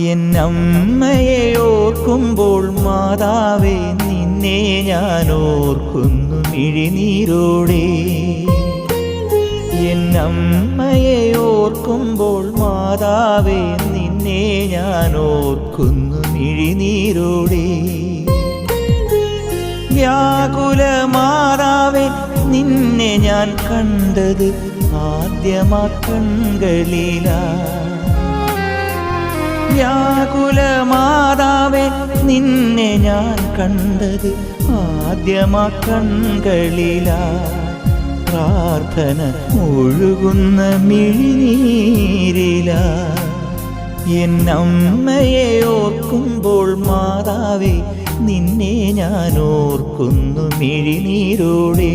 എന്നമ്മയെ ഓർക്കുമ്പോൾ മാതാവേ നിന്നെ ഞാൻ ഓർക്കുന്നു മിഴിനീരോടെ. എന്നമ്മയെ ഓർക്കുമ്പോൾ മാതാവേ നിന്നെ ഞാൻ ഓർക്കുന്നു മിഴിനീരോടെ. വ്യാകുല മാതാവേ നിന്നെ ഞാൻ കണ്ടത് ആദ്യമാ കൺകളിലാ. വ്യാകുല മാതാവേ നിന്നെ ഞാൻ കണ്ടത് ആദ്യമാ കൺകളിലാ. പ്രാർത്ഥന ഒഴുകുന്ന മിഴിനീരിലാ. എന്നമ്മയെ ഓർക്കുമ്പോൾ മാതാവേ നിന്നെ ഞാൻ ഓർക്കുന്നു മിഴിനീരോടെ.